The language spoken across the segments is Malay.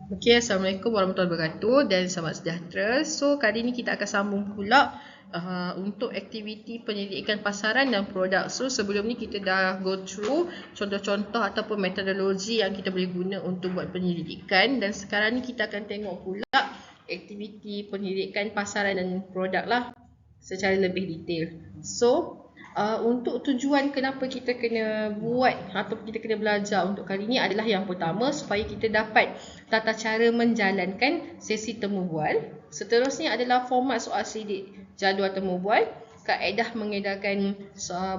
Okey, Assalamualaikum warahmatullahi wabarakatuh dan selamat sejahtera. So, kali ini kita akan sambung pula untuk aktiviti penyelidikan pasaran dan produk. So, sebelum ni kita dah go through contoh-contoh ataupun metodologi yang kita boleh guna untuk buat penyelidikan, dan sekarang ni kita akan tengok pula aktiviti penyelidikan pasaran dan produk lah secara lebih detail. So, untuk tujuan kenapa kita kena buat atau kita kena belajar untuk kali ini adalah yang pertama, supaya kita dapat tata cara menjalankan sesi temu bual. Seterusnya adalah format soal selidik, jadual temu bual, kaedah mengedarkan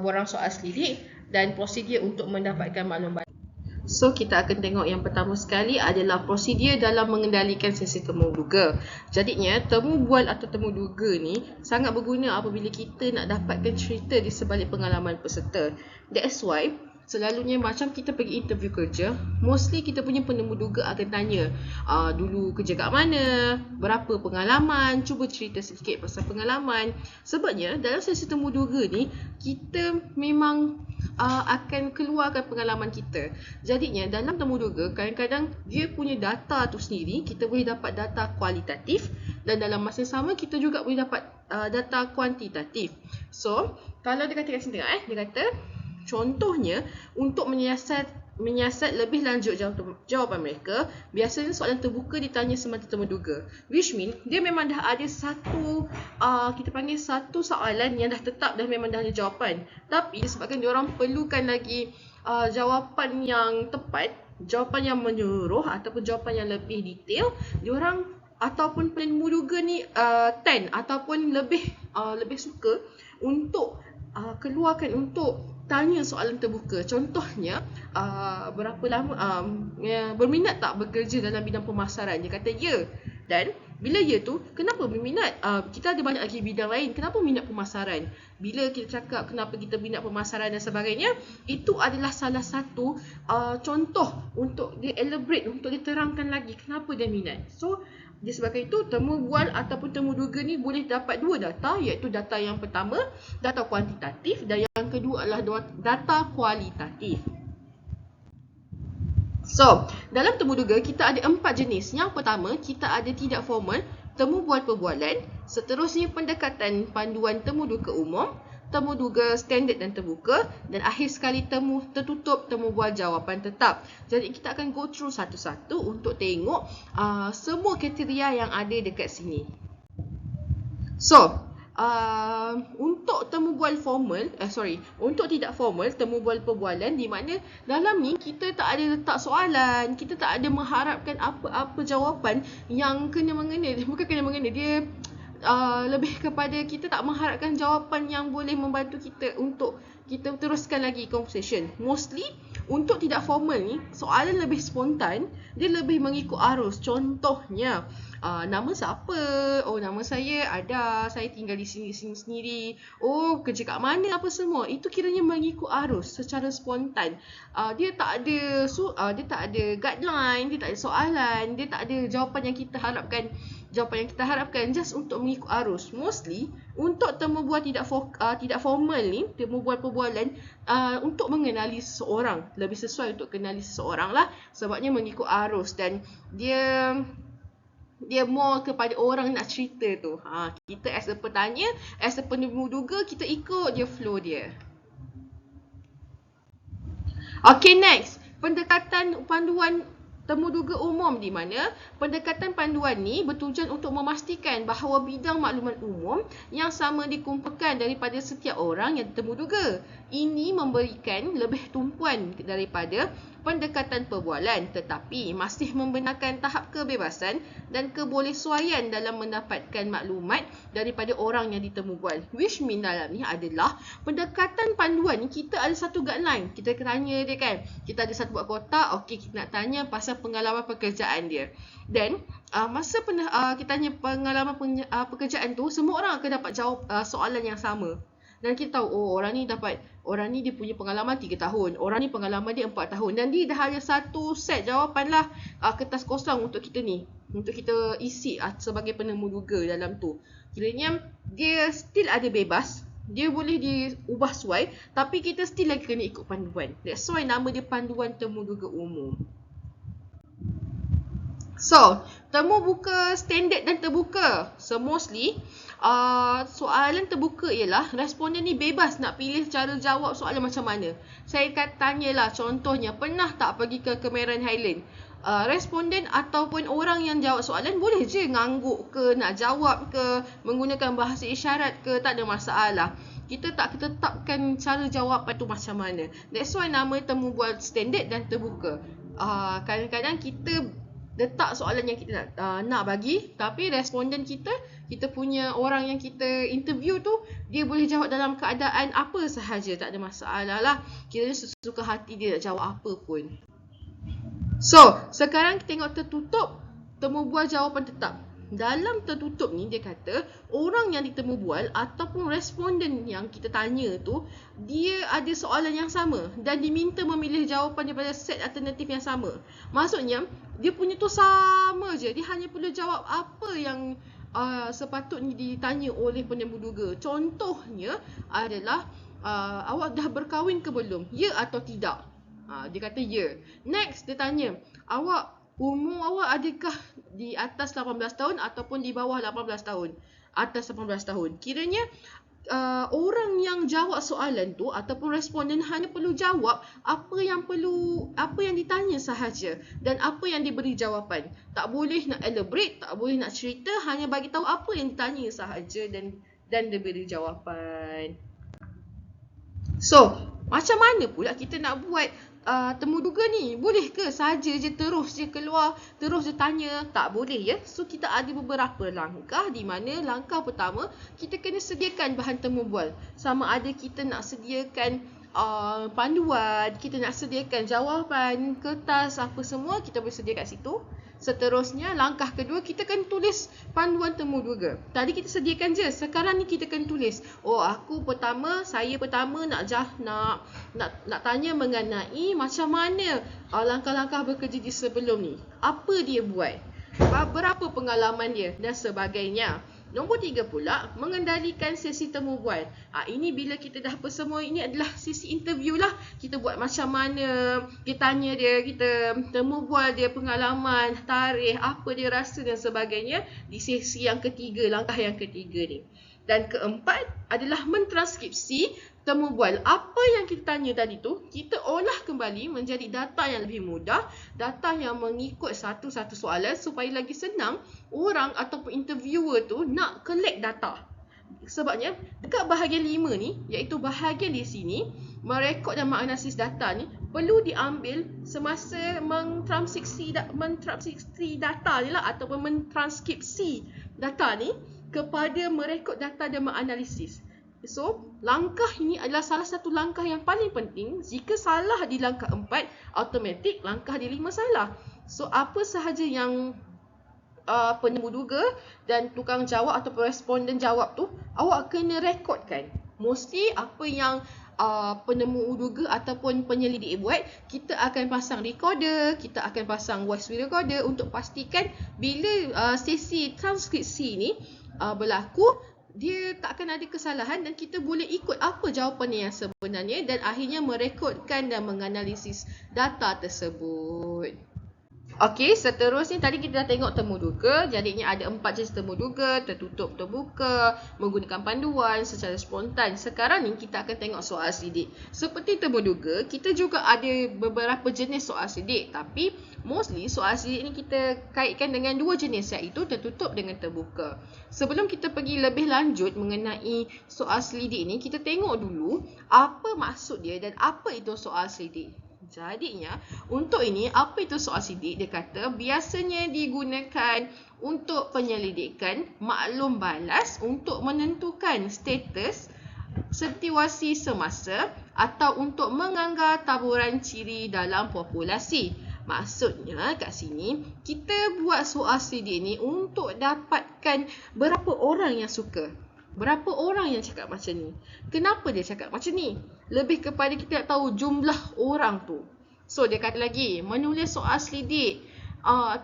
borang soal selidik dan prosedur untuk mendapatkan maklumat. So, kita akan tengok yang pertama sekali adalah prosedur dalam mengendalikan sesi temu duga. Jadinya, temu bual atau temu duga ni sangat berguna apabila kita nak dapatkan cerita di sebalik pengalaman peserta. That's why, selalunya macam kita pergi interview kerja, mostly kita punya penemu duga akan tanya dulu kerja kat mana, berapa pengalaman, cuba cerita sedikit pasal pengalaman. Sebabnya dalam sesi temu duga ni, kita memang akan keluarkan pengalaman kita. Jadinya dalam temu duga, kadang-kadang dia punya data tu sendiri, kita boleh dapat data kualitatif, dan dalam masa sama kita juga boleh dapat data kuantitatif. So, kalau dia kata kat sini tengok, dia kata contohnya, untuk menyiasat lebih lanjut jawapan mereka, biasanya soalan terbuka ditanya semasa temu duga. Which mean, dia memang dah ada satu, kita panggil satu soalan yang dah tetap, dah memang dah ada jawapan. Tapi disebabkan diorang perlukan lagi jawapan yang tepat, jawapan yang menyeluruh ataupun jawapan yang lebih detail, diorang ataupun penemu duga ni tend ataupun lebih suka untuk keluarkan untuk tanya soalan terbuka. Contohnya, berapa lama berminat tak bekerja dalam bidang pemasaran? Dia kata ya. Dan bila ya tu, kenapa berminat? Kita ada banyak lagi bidang lain, kenapa minat pemasaran? Bila kita cakap kenapa kita minat pemasaran dan sebagainya, itu adalah salah satu contoh untuk dia elaborate, untuk dia terangkan lagi kenapa dia minat. So, disebabkan itu, temu bual ataupun temu duga ni boleh dapat dua data, iaitu data yang pertama, data kuantitatif, dan yang kedua adalah data kualitatif. So, dalam temu duga kita ada 4 jenis. Yang pertama, kita ada tidak formal, temu bual perbualan. Seterusnya, pendekatan panduan temu duga umum, temu duga standard dan terbuka, dan akhir sekali temu tertutup, temu bual jawapan tetap. Jadi kita akan go through satu-satu untuk tengok semua kriteria yang ada dekat sini. So, untuk temu bual formal, untuk tidak formal, temu bual perbualan, di mana dalam ni kita tak ada letak soalan, kita tak ada mengharapkan apa-apa jawapan yang kena-mengena. Bukan kena-mengena, dia lebih kepada kita tak mengharapkan jawapan yang boleh membantu kita untuk kita teruskan lagi conversation. Mostly untuk tidak formal ni, soalan lebih spontan, dia lebih mengikut arus. Contohnya, nama siapa? Oh, nama saya Ada, saya tinggal di sini sendiri. Oh, kerja kat mana, apa semua. Itu kiranya mengikut arus secara spontan. Dia tak ada guideline, dia tak ada soalan, dia tak ada jawapan yang kita harapkan, just untuk mengikut arus. Mostly untuk temu bual tidak formal ni, temu bual perbualan, untuk mengenali seseorang, lebih sesuai untuk kenali seseorang lah, sebabnya mengikut arus, dan dia more kepada orang nak cerita tu. Kita as a petanya, as a penemu duga, kita ikut je flow dia. Okay, next, pendekatan panduan temu duga umum, di mana pendekatan panduan ni bertujuan untuk memastikan bahawa bidang maklumat umum yang sama dikumpulkan daripada setiap orang yang temu duga. Ini memberikan lebih tumpuan daripada pendekatan perbualan, tetapi masih membenarkan tahap kebebasan dan kebolehsuaian dalam mendapatkan maklumat daripada orang yang ditemu bual. Which mean dalam ni adalah pendekatan panduan ni, kita ada satu guideline. Kita tanya dia kan, kita ada satu buat kotak, okey, kita nak tanya pasal pengalaman pekerjaan dia. Dan masa kita tanya pengalaman pekerjaan tu, semua orang akan dapat jawab soalan yang sama. Dan kita tahu, oh, orang ni dia punya pengalaman 3 tahun, orang ni pengalaman dia 4 tahun, dan dia dah ada satu set jawapan lah, kertas kosong untuk kita ni, untuk kita isi sebagai penemu duga dalam tu. Kiranya dia still ada bebas, dia boleh diubah sesuai, tapi kita still lagi kena ikut panduan. That's why nama dia panduan temu duga umum. So, temu buka standard dan terbuka. So, mostly soalan terbuka ialah responden ni bebas nak pilih cara jawab soalan macam mana. Saya tanyalah contohnya, pernah tak pergi ke Cameron Highland? Responden ataupun orang yang jawab soalan boleh je ngangguk ke, nak jawab ke, menggunakan bahasa isyarat ke, tak ada masalah. Kita tak tetapkan cara jawapan tu macam mana. That's why nama temu bual standard dan terbuka. Kadang-kadang kita letak soalan yang kita nak bagi, tapi responden kita punya orang yang kita interview tu, dia boleh jawab dalam keadaan apa sahaja, tak ada masalah lah. Kiranya sesuka hati dia nak jawab apa pun. So, sekarang kita tengok tertutup, temu bual jawapan tetap. Dalam tertutup ni dia kata orang yang ditemu bual ataupun responden yang kita tanya tu, dia ada soalan yang sama dan diminta memilih jawapan daripada set alternatif yang sama. Maksudnya dia punya tu sama je, dia hanya perlu jawab apa yang sepatutnya ditanya oleh penemu duga. Contohnya adalah awak dah berkahwin ke belum? Ya atau tidak? Dia kata ya. Next dia tanya, umur awak adakah di atas 18 tahun ataupun di bawah 18 tahun? Atas 18 tahun. Kiranya orang yang jawab soalan tu ataupun responden hanya perlu jawab apa yang ditanya sahaja dan apa yang diberi jawapan. Tak boleh nak elaborate, tak boleh nak cerita, hanya bagi tahu apa yang ditanya sahaja dan diberi jawapan. So, macam mana pula kita nak buat temu duga ni? Boleh ke saja je terus je keluar, terus je tanya? Tak boleh ya. So kita ada beberapa langkah, di mana langkah pertama kita kena sediakan bahan temu bual. Sama ada kita nak sediakan panduan, kita nak sediakan jawapan, kertas, apa semua kita boleh sediakan situ. Seterusnya, langkah kedua, kita akan tulis panduan temu duga. Tadi kita sediakan je, sekarang ni kita akan tulis. Saya pertama nak tanya mengenai macam mana langkah-langkah bekerja di sebelum ni. Apa dia buat? Berapa pengalaman dia dan sebagainya. Nombor 3 pula, mengendalikan sesi temu bual. Ini bila kita dah apa semua, ini adalah sesi interview lah. Kita buat macam mana, kita tanya dia, kita temu bual dia pengalaman, tarikh, apa dia rasa dan sebagainya di sesi yang ketiga, langkah yang ketiga ni. Dan keempat adalah mentranskripsi temu bual. Apa yang kita tanya tadi tu, kita olah kembali menjadi data yang lebih mudah, data yang mengikut satu-satu soalan supaya lagi senang orang ataupun interviewer tu nak collect data. Sebabnya dekat bahagian 5 ni, iaitu bahagian di sini, merekod dan menganalisis data ni perlu diambil semasa mentranskripsi data ni lah, ataupun mentranskripsi data ni kepada merekod data dan menganalisis. So, langkah ini adalah salah satu langkah yang paling penting. Jika salah di langkah 4, automatik langkah di 5 salah. So, apa sahaja yang penemu duga dan tukang jawab atau responden jawab tu, awak kena rekodkan. Mostly apa yang penemu duga ataupun penyelidik buat, kita akan pasang recorder, kita akan pasang voice recorder untuk pastikan bila sesi transkripsi ni berlaku, dia tak akan ada kesalahan dan kita boleh ikut apa jawapan yang sebenarnya dan akhirnya merekodkan dan menganalisis data tersebut. Okey, seterusnya tadi kita dah tengok temu duga. Jadinya ada 4 jenis temu duga: tertutup, terbuka, menggunakan panduan, secara spontan. Sekarang ni kita akan tengok soal sidik. Seperti temu duga, kita juga ada beberapa jenis soal sidik, tapi mostly soal sidik ni kita kaitkan dengan 2 jenis, iaitu tertutup dengan terbuka. Sebelum kita pergi lebih lanjut mengenai soal selidik ni, kita tengok dulu apa maksud dia dan apa itu soal selidik. Jadinya, untuk ini, apa itu soal sidik? Dia kata biasanya digunakan untuk penyelidikan maklum balas untuk menentukan status situasi semasa atau untuk menganggar taburan ciri dalam populasi. Maksudnya kat sini, kita buat soal sidik ni untuk dapatkan berapa orang yang suka. Berapa orang yang cakap macam ni? Kenapa dia cakap macam ni? Lebih kepada kita nak tahu jumlah orang tu. So, dia kata lagi, menulis soal selidik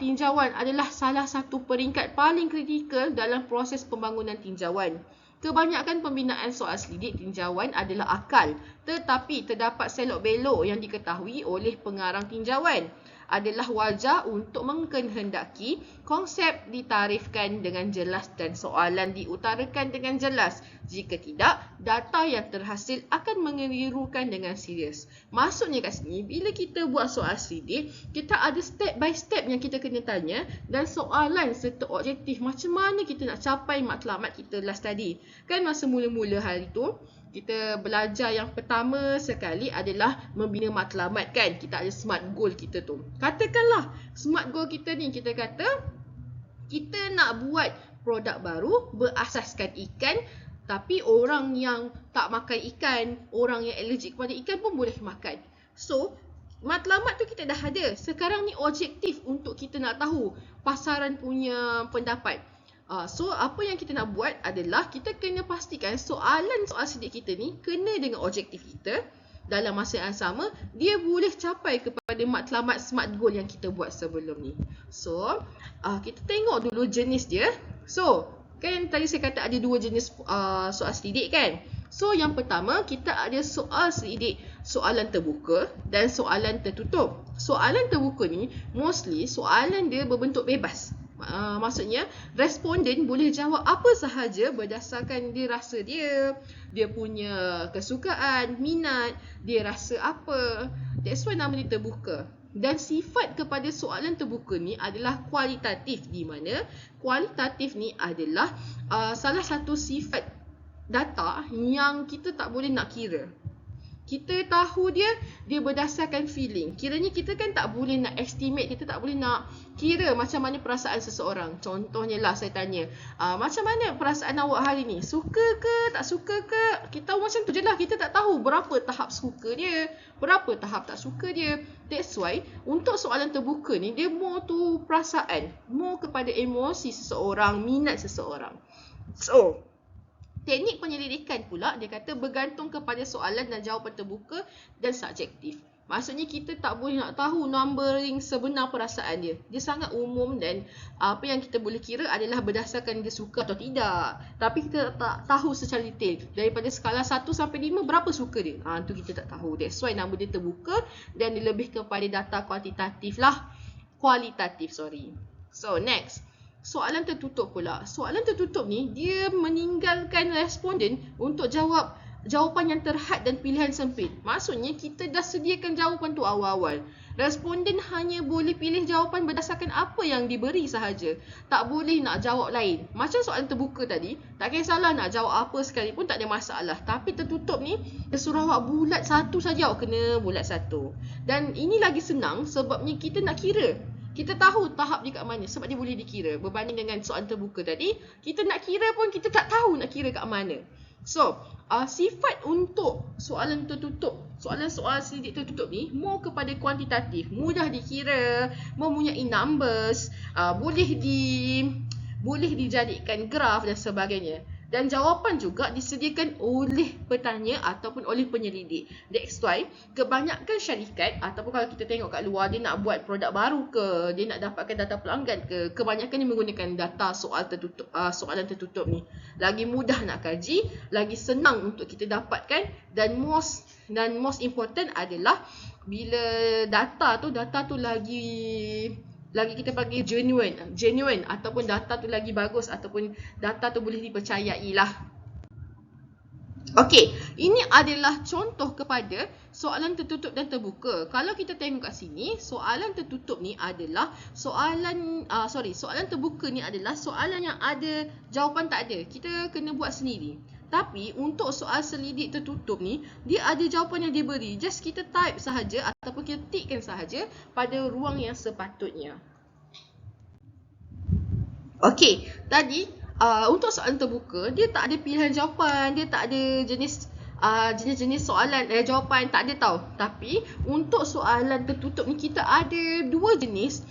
tinjauan adalah salah satu peringkat paling kritikal dalam proses pembangunan tinjauan. Kebanyakan pembinaan soal selidik tinjauan adalah akal, tetapi terdapat selok belok yang diketahui oleh pengarang tinjauan. adalah wajar untuk mengkehendaki konsep ditarifkan dengan jelas dan soalan diutarakan dengan jelas. Jika tidak, data yang terhasil akan mengelirukan dengan serius. Maksudnya kat sini, bila kita buat soal selidik, kita ada step by step yang kita kena tanya dan soalan serta objektif macam mana kita nak capai matlamat kita last tadi. Kan masa mula-mula hari tu, kita belajar yang pertama sekali adalah membina matlamat kan. Kita ada smart goal kita tu. Katakanlah smart goal kita ni, kita kata kita nak buat produk baru berasaskan ikan, tapi orang yang tak makan ikan, orang yang allergic kepada ikan pun boleh makan. So, matlamat tu kita dah ada. Sekarang ni objektif untuk kita nak tahu pasaran punya pendapat. So, apa yang kita nak buat adalah kita kena pastikan soalan-soal selidik kita ni kena dengan objektif kita. Dalam masa yang sama, dia boleh capai kepada matlamat smart goal yang kita buat sebelum ni. So, kita tengok dulu jenis dia. So, kan tadi saya kata ada dua jenis soal selidik kan. So, yang pertama kita ada soal selidik soalan terbuka dan soalan tertutup. Soalan terbuka ni mostly soalan dia berbentuk bebas. Maksudnya responden boleh jawab apa sahaja berdasarkan dia rasa dia punya kesukaan, minat, dia rasa apa. That's why nama dia terbuka. Dan sifat kepada soalan terbuka ni adalah kualitatif, di mana kualitatif ni adalah salah satu sifat data yang kita tak boleh nak kira. Kita tahu dia berdasarkan feeling. Kiranya kita kan tak boleh nak estimate, kita tak boleh nak kira macam mana perasaan seseorang. Contohnya lah saya tanya, macam mana perasaan awak hari ni? Suka ke, tak suka ke? Kita tahu macam tu je lah. Kita tak tahu berapa tahap suka dia, berapa tahap tak suka dia. That's why untuk soalan terbuka ni, dia more tu perasaan, more kepada emosi seseorang, minat seseorang. So, teknik penyelidikan pula, dia kata bergantung kepada soalan dan jawapan terbuka dan subjektif. Maksudnya kita tak boleh nak tahu numbering sebenar perasaan dia. Dia sangat umum dan apa yang kita boleh kira adalah berdasarkan dia suka atau tidak. Tapi kita tak tahu secara detail. Daripada skala 1 sampai 5 berapa suka dia. Itu kita tak tahu. That's why nama dia terbuka dan dia lebih kepada data kualitatif. So next. Soalan tertutup pula. Soalan tertutup ni, dia meninggalkan responden untuk jawapan yang terhad dan pilihan sempit. Maksudnya, kita dah sediakan jawapan tu awal-awal. Responden hanya boleh pilih jawapan berdasarkan apa yang diberi sahaja. Tak boleh nak jawab lain. Macam soalan terbuka tadi, tak kisahlah nak jawab apa sekalipun, tak ada masalah. Tapi tertutup ni, dia suruh awak bulat satu saja, awak kena bulat satu. Dan ini lagi senang sebabnya kita nak kira. Kita tahu tahap dia kat mana sebab dia boleh dikira. Berbanding dengan soalan terbuka tadi, kita nak kira pun kita tak tahu nak kira kat mana. So, sifat untuk soalan tertutup, soalan-soal selidik tertutup ni more kepada kuantitatif, mudah dikira, mempunyai numbers, boleh dijadikan graf dan sebagainya. Dan jawapan juga disediakan oleh petanya ataupun oleh penyelidik. That's why kebanyakan syarikat ataupun kalau kita tengok kat luar, dia nak buat produk baru ke, dia nak dapatkan data pelanggan ke, kebanyakan dia menggunakan data soalan tertutup ni. Lagi mudah nak kaji, lagi senang untuk kita dapatkan dan most important adalah bila data tu lagi kita panggil genuine ataupun data tu lagi bagus ataupun data tu boleh dipercayai lah. Okey, ini adalah contoh kepada soalan tertutup dan terbuka. Kalau kita tengok kat sini, soalan tertutup ni adalah soalan terbuka ni adalah soalan yang ada jawapan tak ada. Kita kena buat sendiri. Tapi untuk soal selidik tertutup ni, dia ada jawapan yang diberi. Just kita type sahaja ataupun kita tikkan sahaja pada ruang yang sepatutnya. Okey, tadi untuk soalan terbuka, dia tak ada pilihan jawapan, dia tak ada jenis-jenis soalan jawapan, tak ada tau. Tapi untuk soalan tertutup ni, kita ada dua jenis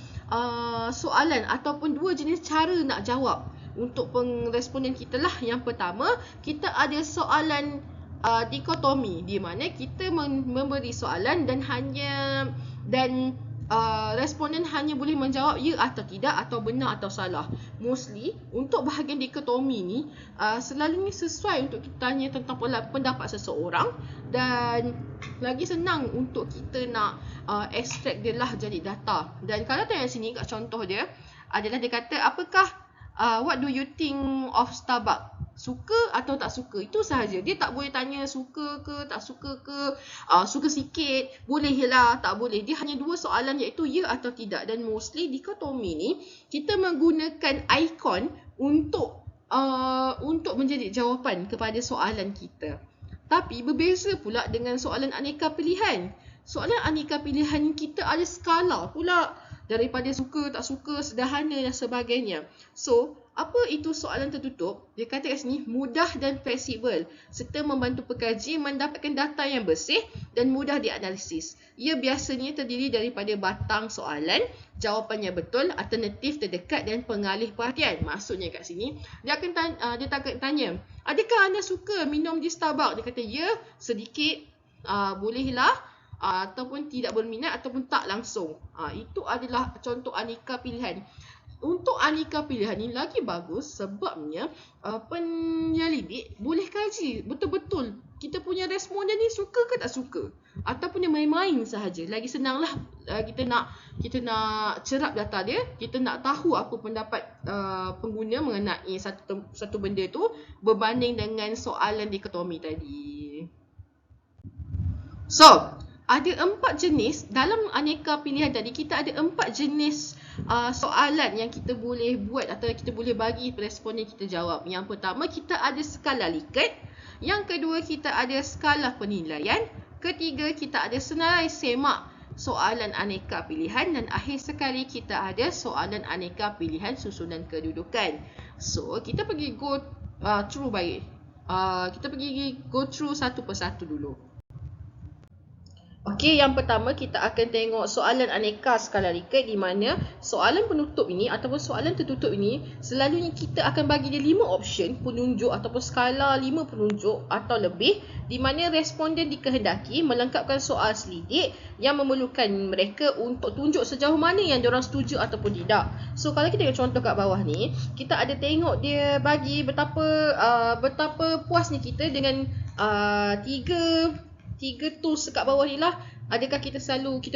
soalan ataupun dua jenis cara nak jawab. Untuk responden kita lah. Yang pertama, kita ada soalan dikotomi, di mana kita memberi soalan dan responden hanya boleh menjawab ya atau tidak atau benar atau salah. Mostly untuk bahagian dikotomi ni selalunya sesuai untuk kita tanya tentang pendapat seseorang dan lagi senang untuk kita nak extract dia lah jadi data. Dan kalau tengok sini kat contoh dia adalah dia kata apakah what do you think of Starbucks? Suka atau tak suka? Itu sahaja. Dia tak boleh tanya suka ke, tak suka ke, suka sikit, boleh lah, tak boleh. Dia hanya dua soalan iaitu ya atau tidak. Dan mostly dikotomi ni kita menggunakan ikon untuk menjadi jawapan kepada soalan kita. Tapi berbeza pula dengan soalan aneka pilihan. Soalan aneka pilihan kita ada skala pula. Daripada suka, tak suka, sederhana dan sebagainya. So, apa itu soalan tertutup? Dia kata kat sini, mudah dan fleksibel serta membantu pekaji mendapatkan data yang bersih dan mudah dianalisis. Ia biasanya terdiri daripada batang soalan, jawapan yang betul, alternatif terdekat dan pengalih perhatian. Maksudnya kat sini, dia akan tanya, adakah anda suka minum di Starbucks? Dia kata, ya, sedikit, bolehlah. Ataupun tidak berminat ataupun tak langsung. Itu adalah contoh aneka pilihan. Untuk aneka pilihan ni lagi bagus sebabnya penyelidik boleh kaji betul-betul kita punya responden ni suka ke tak suka ataupun dia main-main sahaja. Lagi senanglah kita nak cerap data dia, kita nak tahu apa pendapat pengguna mengenai satu benda tu berbanding dengan soalan dikotomi tadi. So, ada 4 jenis dalam aneka pilihan tadi. Kita ada 4 jenis soalan yang kita boleh buat atau kita boleh bagi responden kita jawab. Yang pertama, kita ada skala Likert. Yang kedua, kita ada skala penilaian. Ketiga, kita ada senarai semak soalan aneka pilihan. Dan akhir sekali, kita ada soalan aneka pilihan susunan kedudukan. So, kita pergi go through satu persatu dulu. Okey, yang pertama kita akan tengok soalan aneka skala Likert di mana soalan penutup ini ataupun soalan tertutup ini selalunya kita akan bagi dia 5 option penunjuk ataupun skala 5 penunjuk atau lebih di mana responden dikehendaki melengkapkan soal selidik yang memerlukan mereka untuk tunjuk sejauh mana yang diorang setuju ataupun tidak. So kalau kita tengok contoh kat bawah ni, kita ada tengok dia bagi betapa puasnya kita dengan tiga tools dekat bawah ni lah. Adakah kita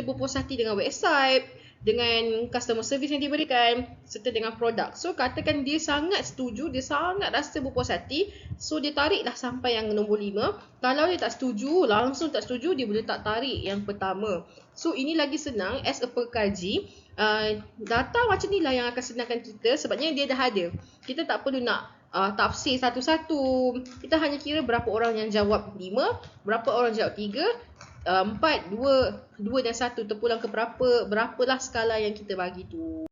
berpuas hati dengan website, dengan customer service yang diberikan, serta dengan produk. So katakan dia sangat setuju, dia sangat rasa berpuas hati, so dia tariklah sampai yang nombor 5. Kalau dia tak setuju, langsung tak setuju, dia boleh tak tarik yang pertama. So ini lagi senang as a pekaji. Data macam ni lah yang akan senangkan kita sebabnya dia dah ada. Kita tak perlu nak tafsir satu-satu. Kita hanya kira berapa orang yang jawab 5, berapa orang jawab 3, 4, 2 dan 1 terpulang ke berapalah skala yang kita bagi tu.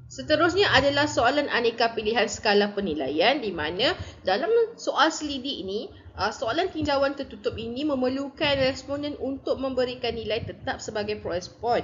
Seterusnya adalah soalan aneka pilihan skala penilaian di mana dalam soal selidik ini, soalan tinjauan tertutup ini memerlukan responden untuk memberikan nilai tetap sebagai pro-respon.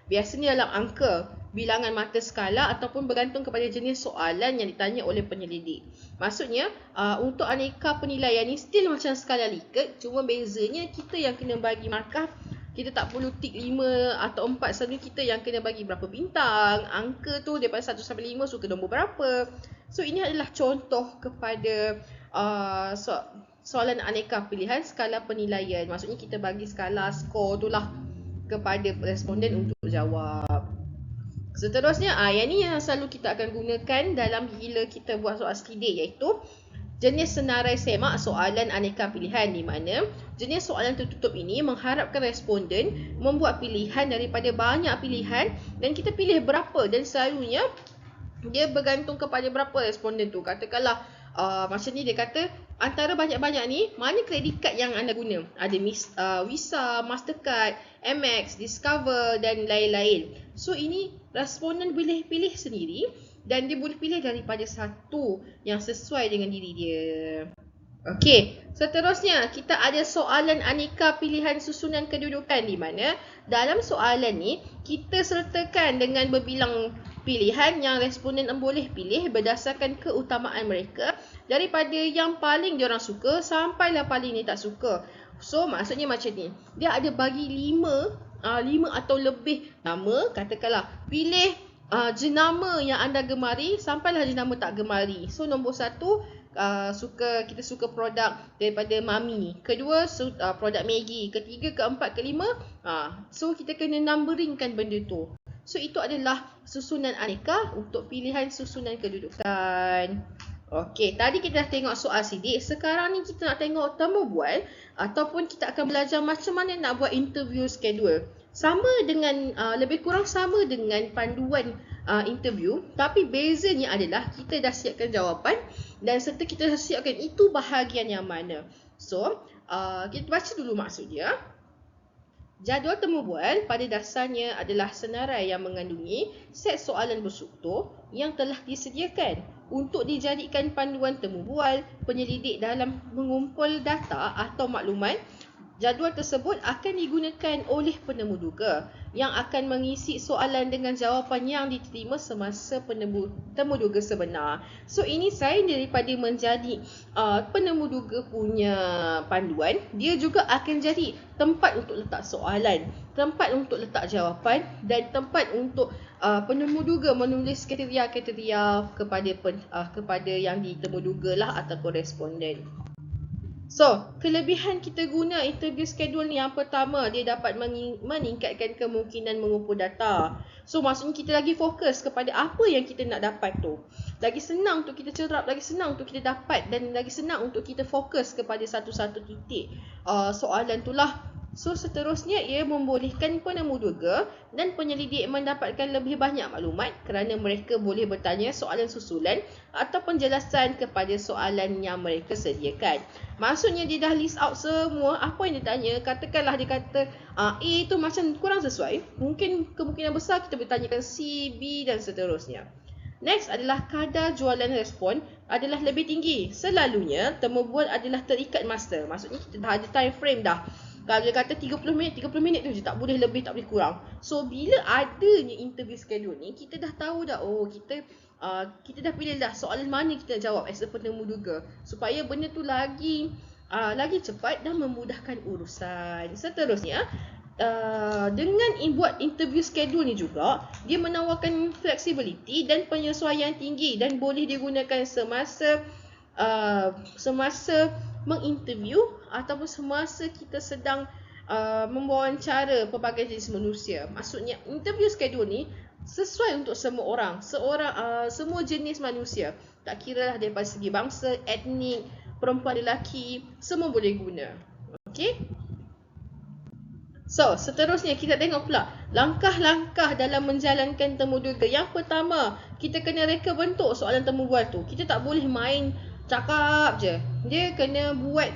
Biasanya dalam angka, bilangan mata skala ataupun bergantung kepada jenis soalan yang ditanya oleh penyelidik. Maksudnya, untuk aneka penilaian ni still macam skala Likert, cuma bezanya kita yang kena bagi markah. Kita tak perlu tik 5 atau 4, selalu kita yang kena bagi berapa bintang, angka tu daripada 1 sampai 5 suka nombor berapa. So ini adalah contoh kepada soalan aneka pilihan skala penilaian. Maksudnya kita bagi skala skor tu lah kepada responden untuk jawab. Seterusnya, yang ni yang selalu kita akan gunakan dalam bila kita buat soal selidik iaitu jenis senarai semak soalan aneka pilihan di mana jenis soalan tertutup ini mengharapkan responden membuat pilihan daripada banyak pilihan dan kita pilih berapa dan selalunya dia bergantung kepada berapa responden tu. Katakanlah macam ni dia kata antara banyak-banyak ni mana kredit card yang anda guna? Ada Visa, Mastercard, Amex, Discover dan lain-lain. So ini responden boleh pilih sendiri dan dia boleh pilih daripada satu yang sesuai dengan diri dia. Okey, seterusnya kita ada soalan aneka pilihan susunan kedudukan di mana dalam soalan ni kita sertakan dengan berbilang pilihan yang responden boleh pilih berdasarkan keutamaan mereka daripada yang paling diorang suka sampailah paling ni tak suka. So maksudnya macam ni, dia ada bagi 5 5 atau lebih nama, katakanlah pilih jenama yang anda gemari sampailah jenama tak gemari. So nombor 1, kita suka produk daripada Mami. Kedua, produk Maggi. Ketiga, keempat, kelima, so kita kena numberingkan benda tu. So itu adalah susunan aneka untuk pilihan susunan kedudukan. Okey, tadi kita dah tengok soal sidik. Sekarang ni kita nak tengok temu bual ataupun kita akan belajar macam mana nak buat interview schedule. Sama dengan lebih kurang sama dengan panduan interview, tapi bezanya adalah kita dah siapkan jawapan dan serta kita dah siapkan itu bahagian yang mana. So, kita baca dulu maksud dia. Jadual temu bual pada dasarnya adalah senarai yang mengandungi set soalan berstruktur yang telah disediakan untuk dijadikan panduan temu bual penyelidik dalam mengumpul data atau maklumat. Jadual tersebut akan digunakan oleh penemu duga yang akan mengisi soalan dengan jawapan yang diterima semasa temu duga sebenar. So ini selain daripada menjadi penemu duga punya panduan, dia juga akan jadi tempat untuk letak soalan, tempat untuk letak jawapan dan tempat untuk penemu duga menulis kriteria-kriteria kepada yang ditemu duga lah atau koresponden. So, kelebihan kita guna interview schedule ni yang pertama, dia dapat meningkatkan kemungkinan mengumpul data. So, maksudnya kita lagi fokus kepada apa yang kita nak dapat tu. Lagi senang untuk kita cerap, lagi senang untuk kita dapat dan lagi senang untuk kita fokus kepada satu-satu titik soalan tu lah. So, seterusnya ia membolehkan penemu duga dan penyelidik mendapatkan lebih banyak maklumat kerana mereka boleh bertanya soalan susulan atau penjelasan kepada soalan yang mereka sediakan. Maksudnya dia dah list out semua apa yang dia tanya. Katakanlah dia kata A tu macam kurang sesuai, mungkin kemungkinan besar kita bertanyakan C, B dan seterusnya. Next adalah kadar jualan respon adalah lebih tinggi. Selalunya temu bual adalah terikat masa. Maksudnya kita dah ada time frame dah. Kalau dia kata 30 minit tu je, tak boleh lebih, tak boleh kurang. So bila adanya interview schedule ni, kita dah tahu dah, kita dah pilih dah soalan mana kita jawab as a penemu duga supaya benda tu lagi cepat dan memudahkan urusan. Seterusnya, dengan buat interview schedule ni juga, dia menawarkan flexibility dan penyesuaian tinggi dan boleh digunakan semasa menginterview ataupun semasa kita sedang mewawancara pelbagai jenis manusia. Maksudnya interview schedule ni sesuai untuk semua orang, semua jenis manusia. Tak kira lah daripada segi bangsa, etnik, perempuan, lelaki, semua boleh guna. Okey? So, seterusnya kita tengok pula langkah-langkah dalam menjalankan temu duga. Yang pertama, kita kena reka bentuk soalan temu bual tu. Kita tak boleh main cakap je. Dia kena buat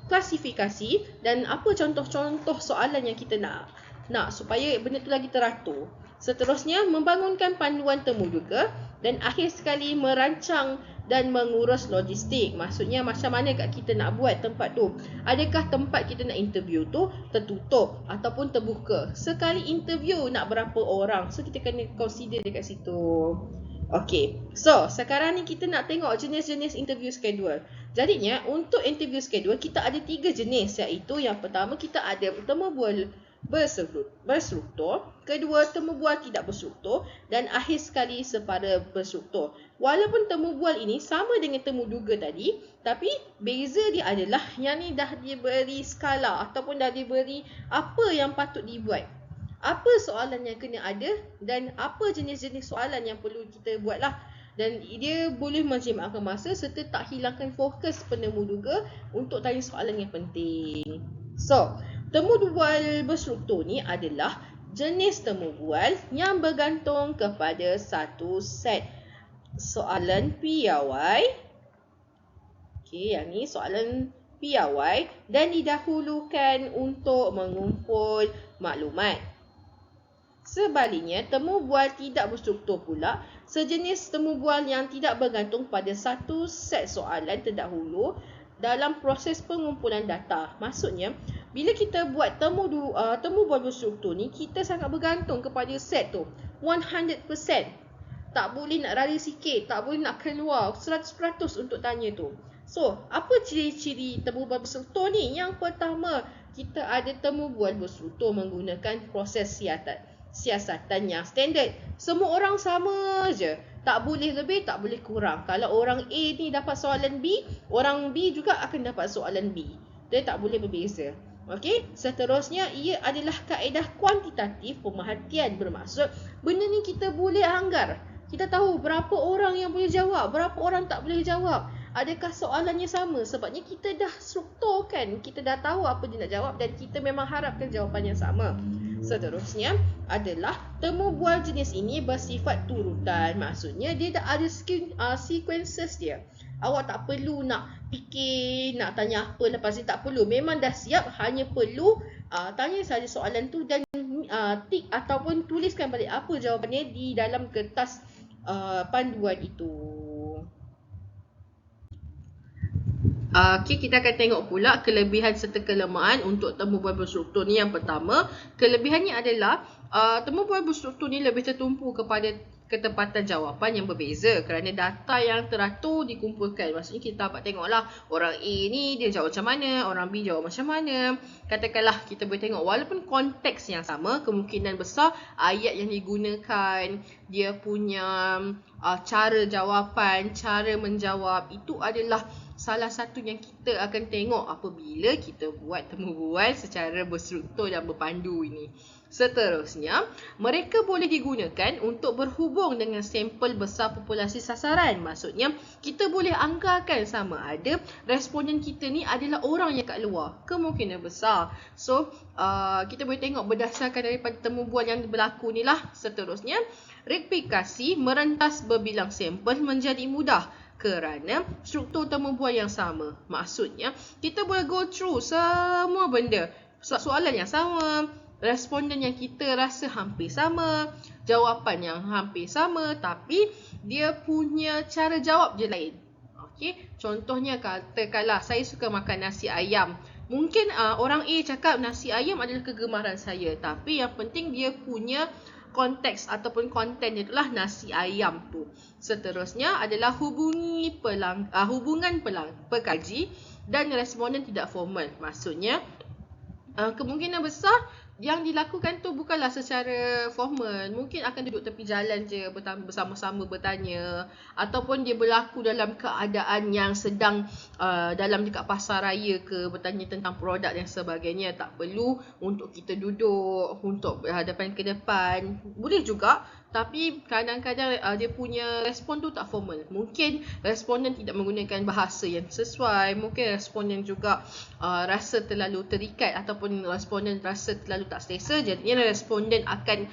klasifikasi dan apa contoh-contoh soalan yang kita nak supaya benda tu lagi teratur. Seterusnya, membangunkan panduan temu duga dan akhir sekali merancang dan mengurus logistik. Maksudnya macam mana kat kita nak buat tempat tu. Adakah tempat kita nak interview tu tertutup ataupun terbuka. Sekali interview nak berapa orang. So kita kena consider dekat situ. Okay, so sekarang ni kita nak tengok jenis-jenis interview schedule. Jadinya untuk interview schedule kita ada 3 jenis, iaitu yang pertama kita ada temu bual berstruktur, kedua temu bual tidak berstruktur dan akhir sekali sepada berstruktur. Walaupun temu bual ini sama dengan temu duga tadi, tapi beza dia adalah yang ni dah diberi skala ataupun dah diberi apa yang patut dibuat. Apa soalan yang kena ada dan apa jenis-jenis soalan yang perlu kita buat lah. Dan dia boleh menjimatkan masa serta tak hilangkan fokus penemu duga untuk tanya soalan yang penting. So, temu bual berstruktur ni adalah jenis temu bual yang bergantung kepada satu set soalan piawai. Okey, yang ni soalan piawai dan didahulukan untuk mengumpul maklumat. Sebaliknya, temu bual tidak berstruktur pula sejenis temu bual yang tidak bergantung pada satu set soalan terdahulu dalam proses pengumpulan data. Maksudnya, bila kita buat temu bual berstruktur ni, kita sangat bergantung kepada set tu 100%. Tak boleh nak raya sikit, tak boleh nak keluar 100% untuk tanya tu. So, apa ciri-ciri temu bual berstruktur ni? Yang pertama, kita ada temu bual berstruktur menggunakan proses siasatan yang standard. Semua orang sama je. Tak boleh lebih, tak boleh kurang. Kalau orang A ni dapat soalan B, orang B juga akan dapat soalan B. Dia tak boleh berbeza. Okey, seterusnya ia adalah kaedah kuantitatif pemerhatian, bermaksud benda ni kita boleh anggar. Kita tahu berapa orang yang boleh jawab, berapa orang tak boleh jawab. Adakah soalannya sama? Sebabnya kita dah strukturkan, kita dah tahu apa dia nak jawab dan kita memang harapkan jawapan yang sama. Seterusnya adalah temu bual jenis ini bersifat turutan. Maksudnya dia dah ada sequences dia. Awak tak perlu nak fikir, nak tanya apa lepas ni, tak perlu. Memang dah siap, hanya perlu tanya saja soalan tu dan tik ataupun tuliskan balik apa jawapannya di dalam kertas panduan itu. Okey, kita akan tengok pula kelebihan serta kelemahan untuk temu bual berstruktur ni. Yang pertama, kelebihannya adalah temu bual berstruktur ni lebih tertumpu kepada ketepatan jawapan yang berbeza kerana data yang teratur dikumpulkan. Maksudnya kita dapat tengoklah orang A ni dia jawab macam mana, orang B jawab macam mana. Katakanlah kita boleh tengok walaupun konteks yang sama, kemungkinan besar ayat yang digunakan, dia punya cara jawapan, cara menjawab itu adalah salah satu yang kita akan tengok apabila kita buat temu bual secara berstruktur dan berpandu ini. Seterusnya, mereka boleh digunakan untuk berhubung dengan sampel besar populasi sasaran. Maksudnya, kita boleh anggarkan sama ada responden kita ni adalah orang yang kat luar. Kemungkinan besar. So, kita boleh tengok berdasarkan daripada temu bual yang berlaku ni lah. Seterusnya, replikasi merentas berbilang sampel menjadi mudah kerana struktur temu bual yang sama. Maksudnya, kita boleh go through semua benda. Soalan yang sama, responden yang kita rasa hampir sama, jawapan yang hampir sama, tapi dia punya cara jawab je lain. Okey, contohnya katakanlah saya suka makan nasi ayam. Mungkin orang A cakap nasi ayam adalah kegemaran saya, tapi yang penting dia punya konteks ataupun konten itulah nasi ayam tu. Seterusnya adalah hubungan pekaji dan responden tidak formal. Maksudnya kemungkinan besar yang dilakukan tu bukanlah secara formal. Mungkin akan duduk tepi jalan je bersama-sama bertanya, ataupun dia berlaku dalam keadaan yang sedang dalam dekat pasar raya ke, bertanya tentang produk dan sebagainya. Tak perlu untuk kita duduk untuk berhadapan ke depan. Boleh juga, tapi kadang-kadang dia punya respon tu tak formal. Mungkin responden tidak menggunakan bahasa yang sesuai. Mungkin responden juga rasa terlalu terikat, ataupun responden rasa terlalu tak selesa. Jadinya responden akan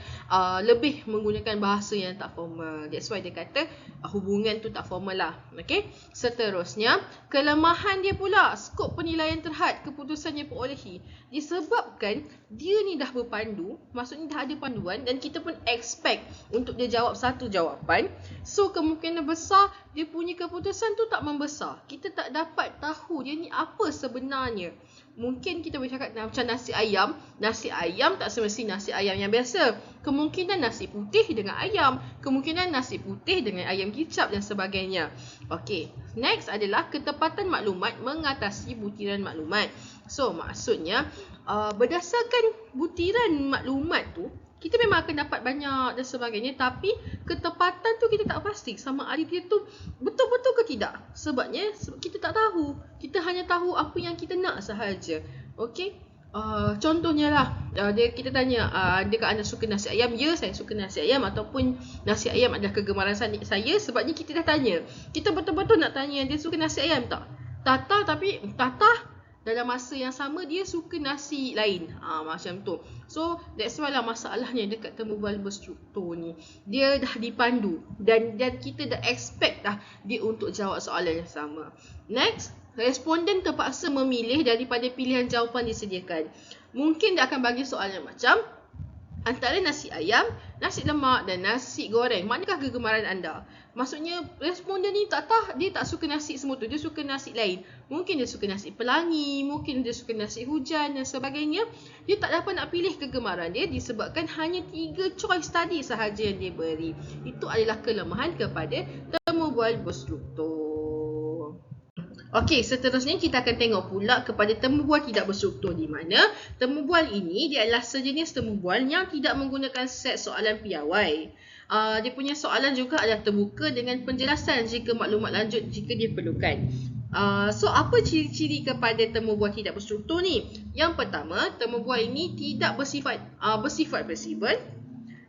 lebih menggunakan bahasa yang tak formal. That's why dia kata hubungan tu tak formal lah. Okay. Seterusnya, kelemahan dia pula skop penilaian terhad keputusan yang perolehi. Disebabkan dia ni dah berpandu, maksudnya dah ada panduan dan kita pun expect untuk dia jawab satu jawapan. So kemungkinan besar dia punya keputusan tu tak membesar. Kita tak dapat tahu dia ni apa sebenarnya. Mungkin kita boleh cakap macam nasi ayam. Nasi ayam tak semestinya nasi ayam yang biasa. Kemungkinan nasi putih dengan ayam. Kemungkinan nasi putih dengan ayam kicap dan sebagainya. Okey, next adalah ketepatan maklumat mengatasi butiran maklumat. So maksudnya berdasarkan butiran maklumat tu, kita memang akan dapat banyak dan sebagainya, tapi ketepatan tu kita tak pasti sama ada dia tu betul-betul ke tidak. Sebabnya kita tak tahu. Kita hanya tahu apa yang kita nak sahaja. Okey. Contohnya lah, kita tanya, adakah anda suka nasi ayam? Ya, saya suka nasi ayam. Ataupun nasi ayam adalah kegemaran saya. Sebabnya kita dah tanya. Kita betul-betul nak tanya dia suka nasi ayam tak? Tapi dalam masa yang sama dia suka nasi lain. Macam tu. So that's why lah masalahnya dekat temu bual berstruktur ni. Dia dah dipandu dan kita dah expect dah dia untuk jawab soalan yang sama. Next, responden terpaksa memilih daripada pilihan jawapan disediakan. Mungkin dia akan bagi soalan macam antara nasi ayam, nasi lemak dan nasi goreng, manakah kegemaran anda? Maksudnya responden ni dia tak suka nasi semua tu, dia suka nasi lain. Mungkin dia suka nasi pelangi, mungkin dia suka nasi hujan dan sebagainya. Dia tak dapat nak pilih kegemaran dia disebabkan hanya 3 choice tadi sahaja yang dia beri. Itu adalah kelemahan kepada temu bual berstruktur. Okey, seterusnya kita akan tengok pula kepada temu bual tidak berstruktur, di mana temu bual ini dia adalah sejenis temu bual yang tidak menggunakan set soalan piawai. Dia punya soalan juga adalah terbuka dengan penjelasan jika maklumat lanjut jika diperlukan. So apa ciri-ciri kepada temu bual tidak berstruktur ni? Yang pertama, temu bual ini tidak bersifat fleksibel.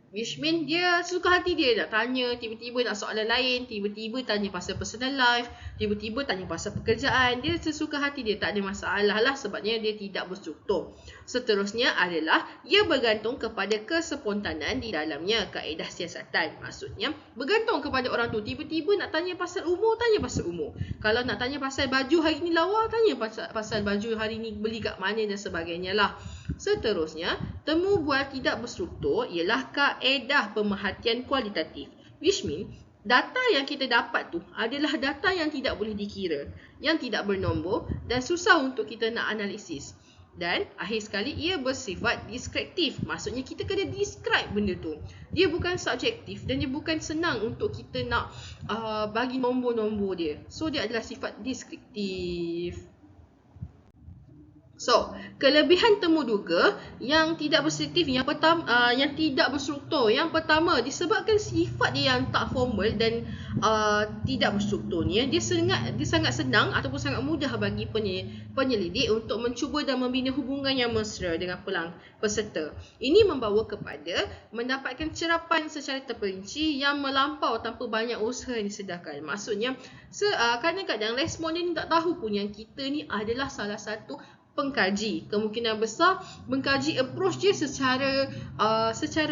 Which mean dia suka hati dia nak tanya, tiba-tiba nak soalan lain, tiba-tiba tanya pasal personal life, tiba-tiba tanya pasal pekerjaan. Dia sesuka hati dia, tak ada masalah lah sebabnya dia tidak berstruktur. Seterusnya adalah ia bergantung kepada kespontanan di dalamnya, kaedah siasatan. Maksudnya bergantung kepada orang tu, tiba-tiba nak tanya pasal umur, tanya pasal umur. Kalau nak tanya pasal baju hari ni lawa, tanya pasal baju hari ni beli kat mana dan sebagainya lah. Seterusnya, temu bual tidak berstruktur ialah kaedah pemerhatian kualitatif. Which mean, data yang kita dapat tu adalah data yang tidak boleh dikira, yang tidak bernombor dan susah untuk kita nak analisis. Dan akhir sekali, ia bersifat deskriptif. Maksudnya kita kena describe benda tu. Dia bukan subjektif dan dia bukan senang untuk kita nak bagi nombor-nombor dia. So, dia adalah sifat deskriptif. So, kelebihan temu duga yang tidak berstruktur, yang tidak berstruktur. Yang pertama, disebabkan sifat dia yang tak formal dan tidak berstruktur ni, dia sangat senang ataupun sangat mudah bagi penyelidik untuk mencuba dan membina hubungan yang mesra dengan peserta. Ini membawa kepada mendapatkan cerapan secara terperinci yang melampau tanpa banyak usaha yang disedahkan. Maksudnya, kadang-kadang responden ni tak tahu pun yang kita ni adalah salah satu pengkaji. Kemungkinan besar mengkaji approach dia secara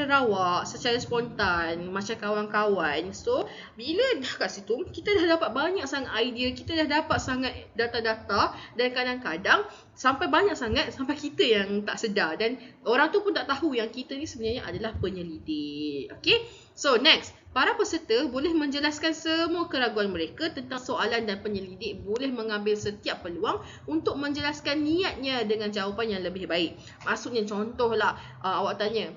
rawak, secara spontan, macam kawan-kawan. So, bila dah kat situ, kita dah dapat banyak sangat idea, kita dah dapat sangat data-data dan kadang-kadang sampai banyak sangat sampai kita yang tak sedar dan orang tu pun tak tahu yang kita ni sebenarnya adalah penyelidik. Okay? So, next. Para peserta boleh menjelaskan semua keraguan mereka tentang soalan dan penyelidik boleh mengambil setiap peluang untuk menjelaskan niatnya dengan jawapan yang lebih baik. Maksudnya contohlah awak tanya,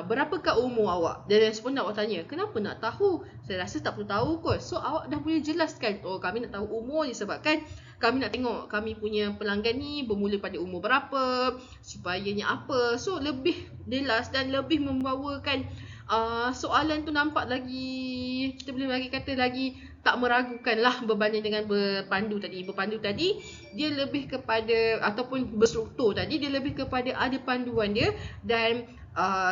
berapakah umur awak? Dan respon awak tanya, kenapa nak tahu? Saya rasa tak perlu tahu kot. So awak dah boleh jelaskan, oh kami nak tahu umur disebabkan kami nak tengok kami punya pelanggan ni bermula pada umur berapa, supayanya apa. So lebih jelas dan lebih membawakan soalan tu nampak lagi, kita boleh bagi kata lagi tak meragukan lah berbanding dengan berpandu tadi. Berpandu tadi dia lebih kepada ataupun berstruktur tadi dia lebih kepada ada panduan dia dan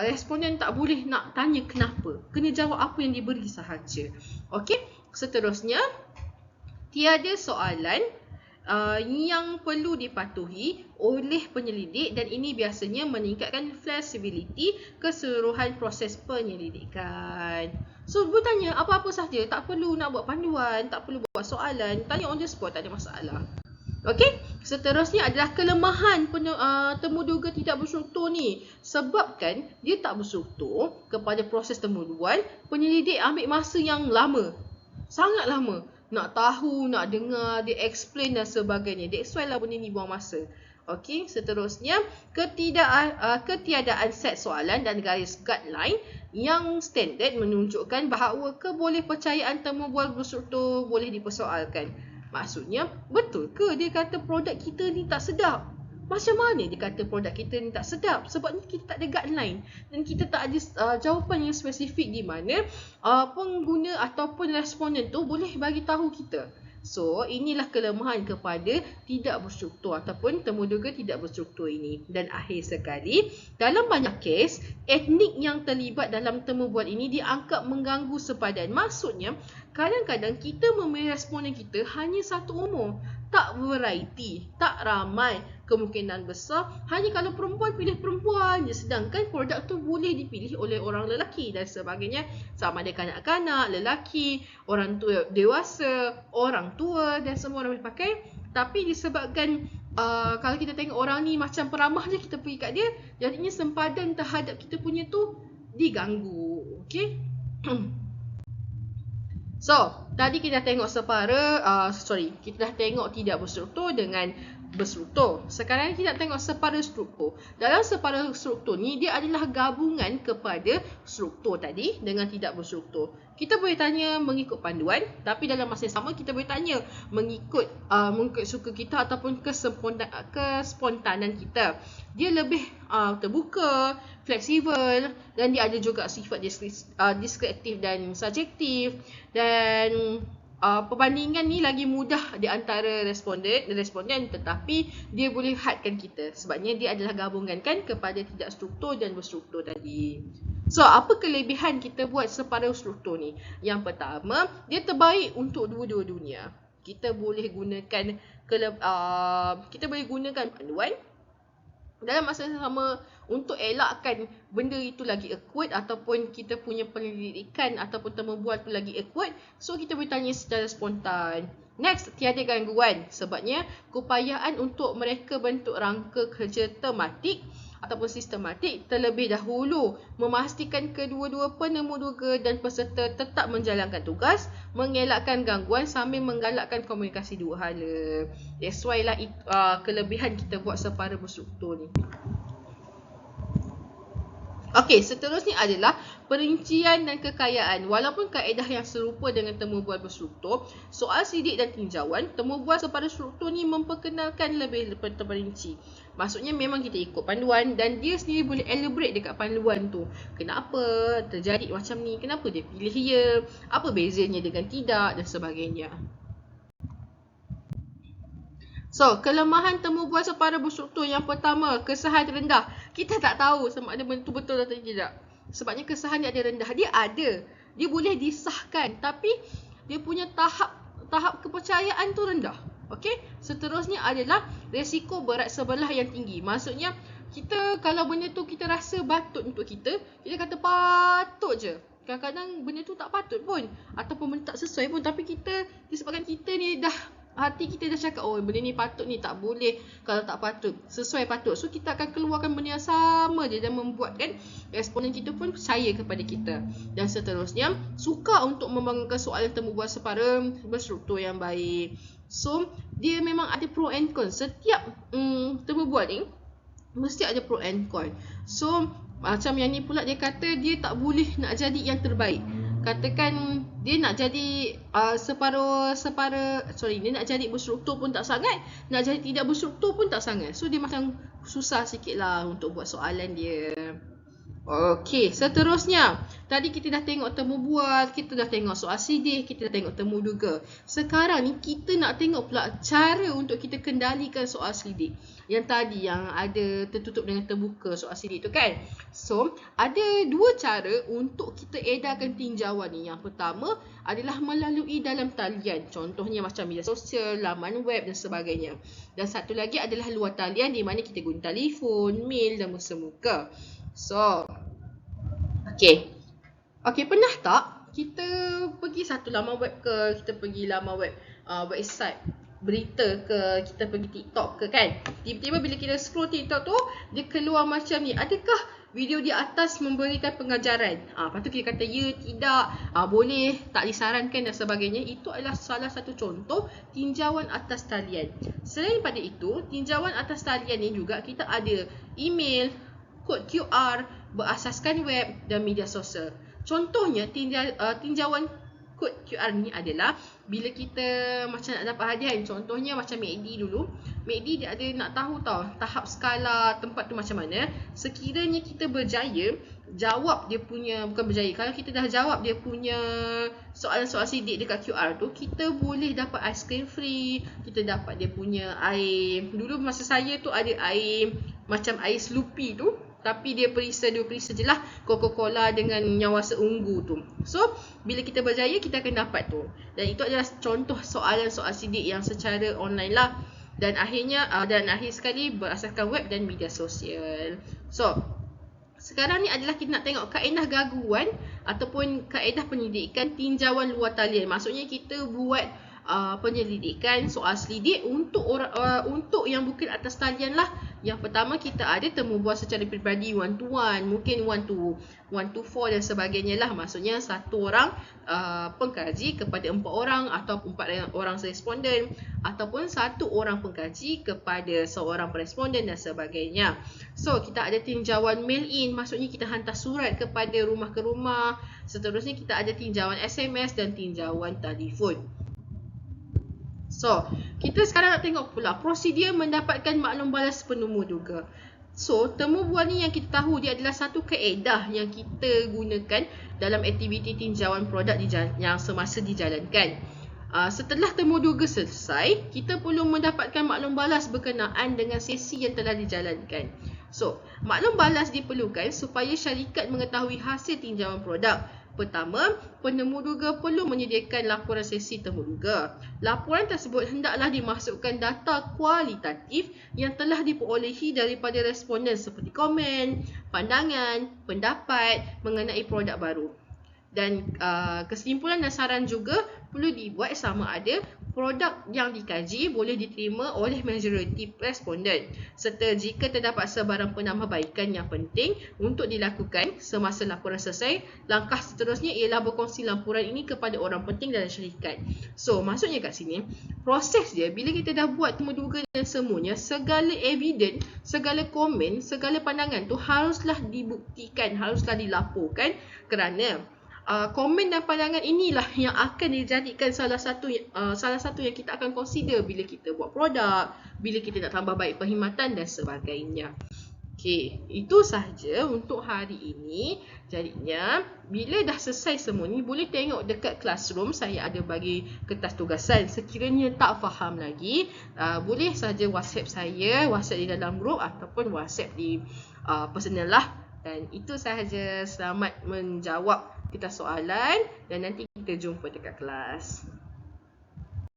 responden tak boleh nak tanya kenapa, kena jawab apa yang diberi sahaja. Okey, seterusnya tiada soalan yang perlu dipatuhi oleh penyelidik dan ini biasanya meningkatkan flexibility keseluruhan proses penyelidikan. So, bertanya apa-apa sahaja, tak perlu nak buat panduan, tak perlu buat soalan, tanya on the spot, tak ada masalah. Okey, seterusnya adalah kelemahan temu duga tidak berstruktur ni. Sebabkan dia tak berstruktur kepada proses temu dual, penyelidik ambil masa yang lama, sangat lama. Nak tahu, nak dengar, dia explain dan sebagainya. That's why lah benda ni buang masa. Okey, seterusnya ketiadaan set soalan dan garis guideline yang standard menunjukkan bahawa kebolehpercayaan temu bual berstruktur boleh dipersoalkan. Maksudnya, betul ke dia kata produk kita ni tak sedap? Macam mana dia kata produk kita ni tak sedap? Sebabnya kita tak ada guideline dan kita tak ada jawapan yang spesifik di mana pengguna ataupun responden tu boleh bagi tahu kita. So, inilah kelemahan kepada tidak berstruktur ataupun temu duga tidak berstruktur ini. Dan akhir sekali, dalam banyak kes, etnik yang terlibat dalam temu bual ini dianggap mengganggu sepadan. Maksudnya, kadang-kadang kita memilih responden kita hanya satu umur. Tak variety, tak ramai. Kemungkinan besar hanya kalau perempuan pilih perempuan je, sedangkan produk tu boleh dipilih oleh orang lelaki dan sebagainya, sama ada kanak-kanak, lelaki, orang tua dewasa, orang tua dan semua orang boleh pakai. Tapi disebabkan kalau kita tengok orang ni macam peramah je kita pergi kat dia, jadinya sempadan terhadap kita punya tu diganggu. Okay. So, tadi kita dah tengok kita dah tengok tidak berstruktur dengan berstruktur. Sekarang ni kita nak tengok separuh struktur. Dalam separuh struktur ni, dia adalah gabungan kepada struktur tadi dengan tidak berstruktur. Kita boleh tanya mengikut panduan, tapi dalam masa yang sama kita boleh tanya mengikut suka kita ataupun kespontanan kita. Dia lebih terbuka, fleksibel, dan dia ada juga sifat deskriptif dan subjektif. Dan perbandingan ni lagi mudah di antara responden, tetapi dia boleh hadkan kita sebabnya dia adalah gabungan kan kepada tidak struktur dan berstruktur tadi. So, apa kelebihan kita buat separuh struktur ni? Yang pertama, dia terbaik untuk dua-dua dunia. Kita boleh gunakan panduan dalam masa yang sama untuk elakkan benda itu lagi awkward ataupun kita punya penyelidikan ataupun temu bual tu lagi awkward. So, kita boleh tanya secara spontan. Next, tiada gangguan. Sebabnya, keupayaan untuk mereka bentuk rangka kerja tematik ataupun sistematik terlebih dahulu memastikan kedua-dua penemuduga dan peserta tetap menjalankan tugas, mengelakkan gangguan sambil menggalakkan komunikasi dua hala. That's why lah kelebihan kita buat separuh berstruktur ni. Okey, seterusnya adalah perincian dan kekayaan. Walaupun kaedah yang serupa dengan temu bual berstruktur, soal sidik dan tinjauan, temu bual separuh struktur ni memperkenalkan lebih terperinci. Maksudnya memang kita ikut panduan dan dia sendiri boleh elaborate dekat panduan tu. Kenapa terjadi macam ni? Kenapa dia pilih ya? Apa bezanya dengan tidak dan sebagainya. So, kelemahan temu bual separuh berstruktur yang pertama, kesahan rendah. Kita tak tahu sama ada betul atau tidak. Sebabnya kesahan dia ada rendah. Dia ada. Dia boleh disahkan tapi dia punya tahap kepercayaan tu rendah. Okey? Seterusnya adalah resiko berat sebelah yang tinggi. Maksudnya kita kalau benda tu kita rasa patut untuk kita kata patut je. Kadang-kadang benda tu tak patut pun ataupun benda tak sesuai pun, tapi kita disebabkan kita ni hati kita dah cakap, oh benda ni patut ni, tak boleh kalau tak patut, sesuai patut. So kita akan keluarkan benda yang sama je dan membuatkan responden kita pun percaya kepada kita. Dan seterusnya, suka untuk membangunkan soalan temu bual separuh berstruktur yang baik. So dia memang ada pro and con. Setiap temu bual ni mesti ada pro and con. So macam yang ni pula dia kata dia tak boleh nak jadi yang terbaik. Katakan dia nak jadi dia nak jadi berstruktur pun tak sangat, nak jadi tidak berstruktur pun tak sangat. So dia macam susah sikit lah untuk buat soalan dia. Okey, seterusnya tadi kita dah tengok temu bual, kita dah tengok soal sidik, kita dah tengok temu duga. Sekarang ni kita nak tengok pula cara untuk kita kendalikan soal sidik. Yang tadi yang ada tertutup dengan terbuka soal sidik tu kan. So, ada dua cara untuk kita edarkan tinjauan ni. Yang pertama adalah melalui dalam talian. Contohnya macam media sosial, laman web dan sebagainya. Dan satu lagi adalah luar talian di mana kita guna telefon, mail dan bersemuka. So, okey, pernah tak kita pergi satu laman web ke, kita pergi laman web website berita ke, kita pergi TikTok ke kan, tiba-tiba bila kita scroll TikTok tu dia keluar macam ni, adakah video di atas memberikan pengajaran? Lepas tu kita kata ya, tidak, boleh, tak disarankan dan sebagainya. Itu adalah salah satu contoh tinjauan atas talian. Selain pada itu, tinjauan atas talian ni juga kita ada email, kod QR, berasaskan web dan media sosial. Contohnya tinjauan kod QR ni adalah bila kita macam nak dapat hadiah. Contohnya macam MACD dulu. MACD dia ada nak tahu tahap skala tempat tu macam mana. Sekiranya kita berjaya jawab dia punya, bukan berjaya, kalau kita dah jawab dia punya soalan-soalan sidik dekat QR tu, kita boleh dapat aiskrim free. Kita dapat dia punya air. Dulu masa saya tu ada air macam air Sloopy tu, tapi dia perisa je lah, Coca-Cola dengan nyawa seunggu tu. So, bila kita berjaya, kita akan dapat tu. Dan itu adalah contoh soalan-soal sidik yang secara online lah. Dan akhir sekali berasaskan web dan media sosial. So, sekarang ni adalah kita nak tengok kaedah gangguan ataupun kaedah pendidikan tinjauan luar talian. Maksudnya kita buat penyelidikan soal selidik untuk untuk yang bukan atas talian lah. Yang pertama kita ada temu bual secara peribadi, one to one, mungkin one to four dan sebagainya lah. Maksudnya satu orang pengkaji kepada 4 orang atau 4 orang responden, ataupun satu orang pengkaji kepada seorang responden dan sebagainya. So kita ada tinjauan mail in, maksudnya kita hantar surat kepada rumah ke rumah. Seterusnya kita ada tinjauan SMS dan tinjauan telefon. So, kita sekarang nak tengok pula prosedur mendapatkan maklum balas penemu duga. So, temu bual ni yang kita tahu dia adalah satu kaedah yang kita gunakan dalam aktiviti tinjauan produk yang semasa dijalankan. Setelah temu duga selesai, kita perlu mendapatkan maklum balas berkenaan dengan sesi yang telah dijalankan. So, maklum balas diperlukan supaya syarikat mengetahui hasil tinjauan produk. Pertama, penemu duga perlu menyediakan laporan sesi temu duga. Laporan tersebut hendaklah dimasukkan data kualitatif yang telah diperolehi daripada responden seperti komen, pandangan, pendapat mengenai produk baru. Dan kesimpulan dan saran juga perlu dibuat sama ada produk yang dikaji boleh diterima oleh majoriti responden, serta jika terdapat sebarang penambahbaikan yang penting untuk dilakukan semasa laporan selesai, langkah seterusnya ialah berkongsi laporan ini kepada orang penting dalam syarikat. So, maksudnya kat sini, proses dia bila kita dah buat temu duga dan semuanya, segala evidence, segala komen, segala pandangan tu haruslah dibuktikan, haruslah dilaporkan, kerana komen dan pandangan inilah yang akan dijadikan salah satu yang kita akan consider bila kita buat produk, bila kita nak tambah baik perkhidmatan dan sebagainya. Okey, itu sahaja untuk hari ini. Jadinya, bila dah selesai semua ni, boleh tengok dekat classroom saya ada bagi kertas tugasan. Sekiranya tak faham lagi, boleh saja WhatsApp saya, WhatsApp di dalam grup ataupun WhatsApp di personal lah. Dan itu sahaja. Selamat menjawab kita soalan dan nanti kita jumpa dekat kelas.